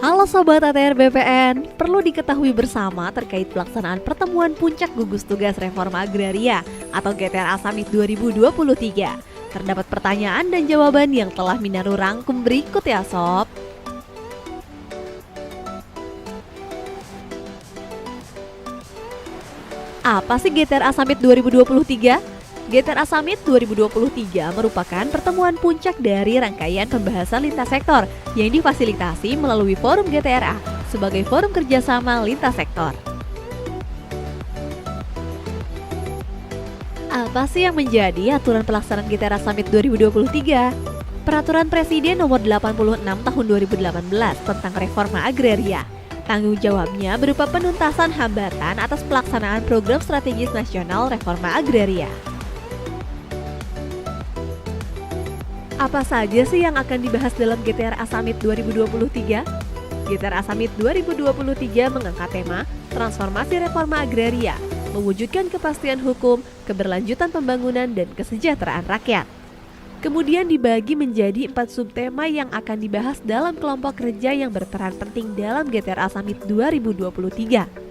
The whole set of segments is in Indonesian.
Halo Sobat ATR BPN, perlu diketahui bersama terkait pelaksanaan pertemuan puncak gugus tugas reforma agraria atau GTRA Summit 2023. Terdapat pertanyaan dan jawaban yang telah Minaru rangkum berikut ya Sob. Apa sih GTRA Summit 2023? GTRA Summit 2023 merupakan pertemuan puncak dari rangkaian pembahasan lintas sektor yang difasilitasi melalui Forum GTRA sebagai forum kerjasama lintas sektor. Apa sih yang menjadi aturan pelaksanaan GTRA Summit 2023? Peraturan Presiden Nomor 86 Tahun 2018 tentang Reforma Agraria. Tanggung jawabnya berupa penuntasan hambatan atas pelaksanaan program strategis nasional reforma agraria. Apa saja sih yang akan dibahas dalam GTRA Summit 2023? GTRA Summit 2023 mengangkat tema Transformasi Reforma Agraria, mewujudkan kepastian hukum, keberlanjutan pembangunan, dan kesejahteraan rakyat. Kemudian dibagi menjadi 4 subtema yang akan dibahas dalam kelompok kerja yang berperan penting dalam GTRA Summit 2023.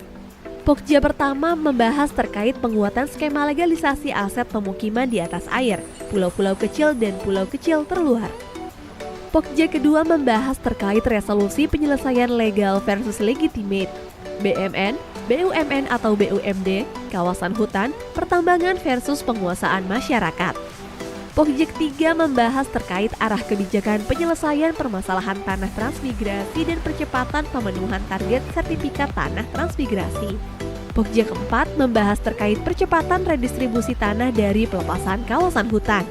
Pokja pertama membahas terkait penguatan skema legalisasi aset pemukiman di atas air, pulau-pulau kecil dan pulau kecil terluar. Pokja kedua membahas terkait resolusi penyelesaian legal versus legitimate, BMN, BUMN atau BUMD, kawasan hutan, pertambangan versus penguasaan masyarakat. Pokja ketiga membahas terkait arah kebijakan penyelesaian permasalahan tanah transmigrasi dan percepatan pemenuhan target sertifikat tanah transmigrasi. Pokja keempat membahas terkait percepatan redistribusi tanah dari pelepasan kawasan hutan.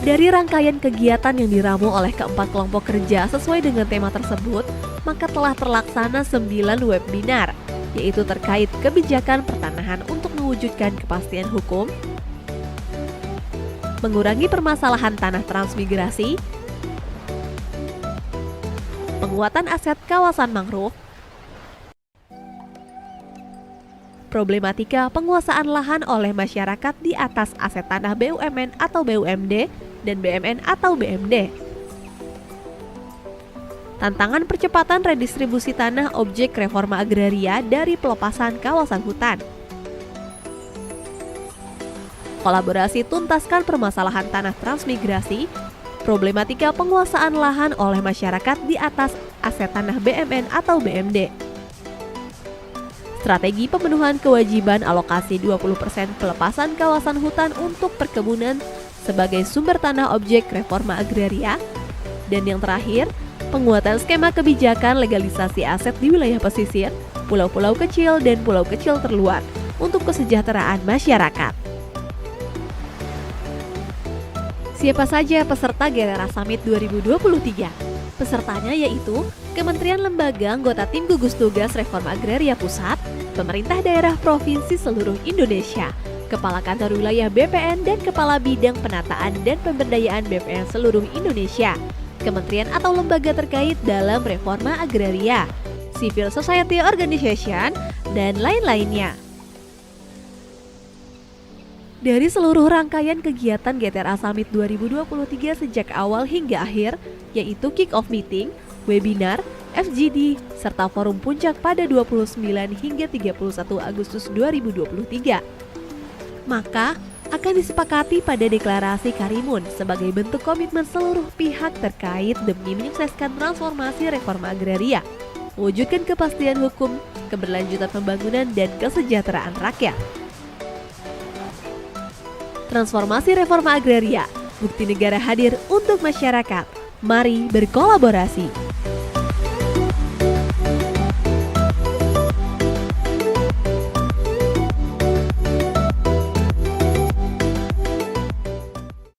Dari rangkaian kegiatan yang diramu oleh keempat kelompok kerja sesuai dengan tema tersebut, maka telah terlaksana 9 webinar, yaitu terkait kebijakan pertanahan untuk mewujudkan kepastian hukum, mengurangi permasalahan tanah transmigrasi, penguatan aset kawasan mangrove, problematika penguasaan lahan oleh masyarakat di atas aset tanah BUMN atau BUMD, dan BMN atau BMD. Tantangan percepatan redistribusi tanah objek reforma agraria dari pelepasan kawasan hutan. Kolaborasi tuntaskan permasalahan tanah transmigrasi, problematika penguasaan lahan oleh masyarakat di atas aset tanah BMN atau BMD. Strategi pemenuhan kewajiban alokasi 20% pelepasan kawasan hutan untuk perkebunan sebagai sumber tanah objek reforma agraria. Dan yang terakhir, penguatan skema kebijakan legalisasi aset di wilayah pesisir, pulau-pulau kecil dan pulau kecil terluar untuk kesejahteraan masyarakat. Siapa saja peserta GTRA Summit 2023? Pesertanya yaitu Kementerian Lembaga anggota Tim Gugus Tugas Reforma Agraria Pusat, pemerintah daerah provinsi seluruh Indonesia, Kepala Kantor Wilayah BPN dan Kepala Bidang Penataan dan Pemberdayaan BPN seluruh Indonesia, kementerian atau lembaga terkait dalam reforma agraria, civil society organization, dan lain-lainnya. Dari seluruh rangkaian kegiatan GTRA Summit 2023 sejak awal hingga akhir, yaitu kick-off meeting, webinar, FGD, serta forum puncak pada 29 hingga 31 Agustus 2023. Maka akan disepakati pada deklarasi Karimun sebagai bentuk komitmen seluruh pihak terkait demi menyukseskan transformasi reforma agraria, mewujudkan kepastian hukum, keberlanjutan pembangunan, dan kesejahteraan rakyat. Transformasi reforma agraria, bukti negara hadir untuk masyarakat. Mari berkolaborasi.